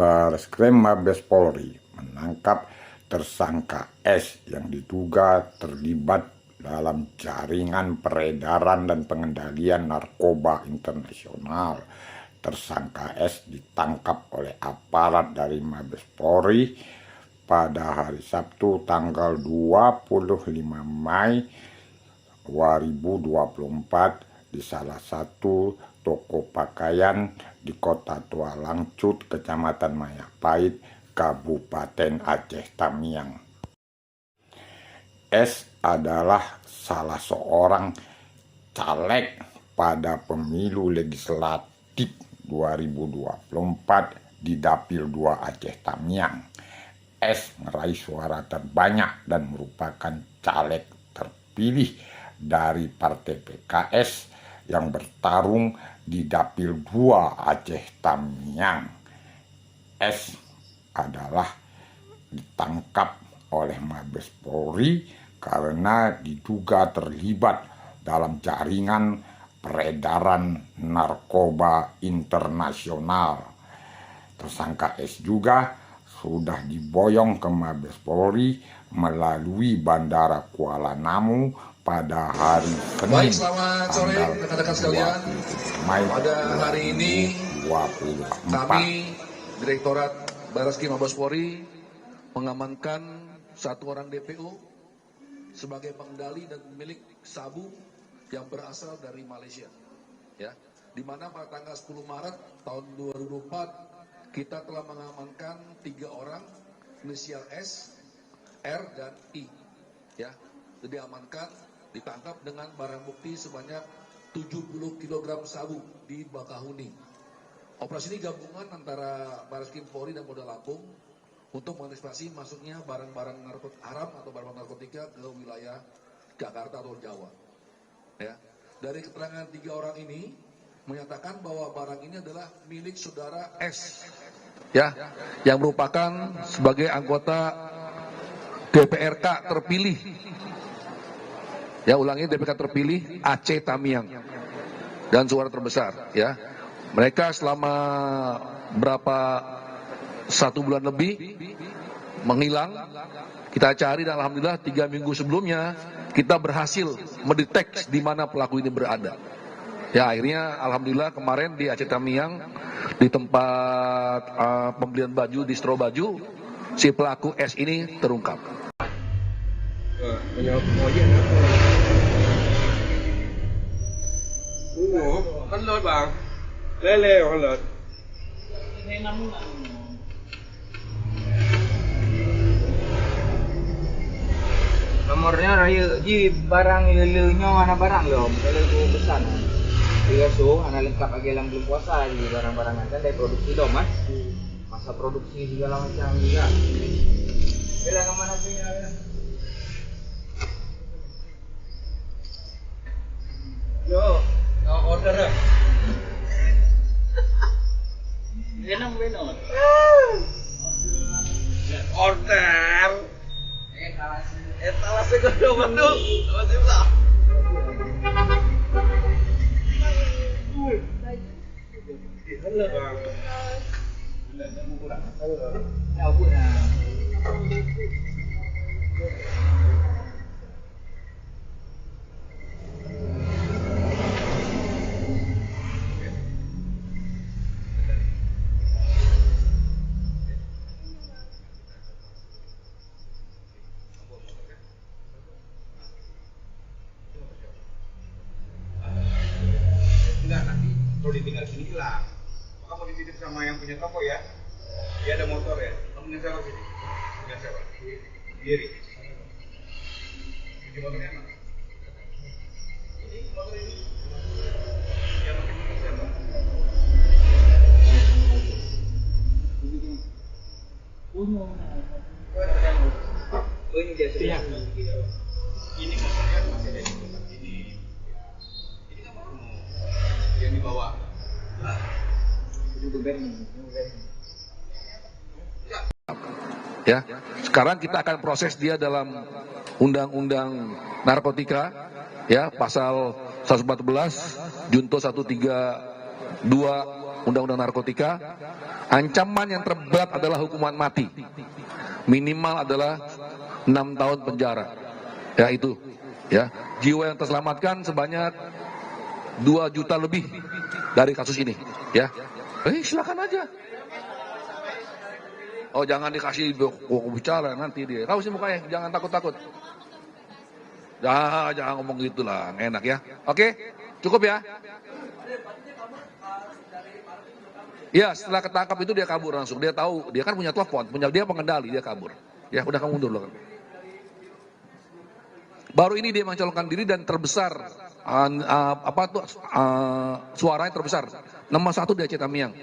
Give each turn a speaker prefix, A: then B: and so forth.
A: Bareskrim Mabes Polri menangkap tersangka S yang diduga terlibat dalam jaringan peredaran dan pengendalian narkoba internasional. Tersangka S ditangkap oleh aparat dari Mabes Polri pada hari Sabtu tanggal 25 Mei 2024 di salah satu toko pakaian di Kota Tua Langcut, Kecamatan Majapahit, Kabupaten Aceh Tamiang. S adalah salah seorang caleg pada pemilu legislatif 2024 di Dapil 2 Aceh Tamiang. S meraih suara terbanyak dan merupakan caleg terpilih dari Partai PKS yang bertarung di Dapil 2 Aceh Tamiang. S adalah ditangkap oleh Mabes Polri karena diduga terlibat dalam jaringan peredaran narkoba internasional. Tersangka S juga sudah diboyong ke Mabes Polri melalui Bandara Kuala Namu pada hari Senin.
B: Baik, selamat sore rekan-rekan sekalian. Pada hari ini
A: 24.
B: kami Direktorat Bareskrim Mabes Polri mengamankan satu orang DPO sebagai pengendali dan pemilik sabu yang berasal dari Malaysia. Ya, di mana pada tanggal 10 Maret tahun 2024 kita telah mengamankan 3 orang inisial S, R dan I. Ya, diamankan, ditangkap dengan barang bukti sebanyak 70 kg sabu di Bakahuni. Operasi ini gabungan antara Bareskrim Polri dan Polda Lampung untuk mengantisipasi masuknya barang-barang haram atau barang narkotika ke wilayah Jakarta atau Jawa. Ya, dari keterangan 3 orang ini menyatakan bahwa barang ini adalah milik saudara S, ya, yang merupakan sebagai anggota DPRK terpilih. Ya, ulangi, DPRK terpilih Aceh Tamiang dan suara terbesar. Ya, mereka selama satu bulan lebih menghilang. Kita cari dan alhamdulillah 3 minggu sebelumnya kita berhasil mendetek di mana pelaku ini berada. Ya, akhirnya alhamdulillah kemarin di Aceh Tamiang di tempat pembelian baju, distro baju, si pelaku S ini terungkap.
C: Kan lột bang, lele kan lột.
D: Nomornya raya ji barang lelenya mana barang lo, kalau itu besar. Tiga so, ana lengkap lagi dalam belum puasa ji barang-barangan kan dari produksi dong mas. Masa produksi segala macam juga. Bela ke mana punya? Yo, order. Enam benar.
C: Order. Etalase kono Bandung. Masih lah. Halo bang. Enggak, nanti kalau ditinggal sini hilang. Maka mau dititip sama yang punya toko ya. Dia ada motor ya. Kamu punya sewa sini? Punya sewa. Diri. Ini motornya apa? Ini motor ini. Yang pakai motor siapa?
D: Oh ini dia sudah.
C: Ini motornya masih ada di tempat ini. Ini kan baru yang dibawa.
B: Ya, sekarang kita akan proses dia dalam Undang-Undang Narkotika, ya, pasal 114, Junto 132 Undang-Undang Narkotika, ancaman yang terberat adalah hukuman mati. Minimal adalah 6 tahun penjara. Ya itu. Ya, jiwa yang terselamatkan sebanyak 2 juta lebih dari kasus ini. Ya, silakan aja. Oh, jangan dikasih bicara nanti dia. Kau sih mukanya, jangan takut-takut. Jangan ngomong gitulah, enak ya. Oke, cukup ya. Ya, setelah ketangkap itu dia kabur langsung. Dia tahu, dia kan punya telepon, dia pengendali, dia kabur. Ya, udah kamu mundur loh. Baru ini dia mencalonkan diri dan terbesar, suaranya terbesar. Nomor 1 di Aceh Tamiang.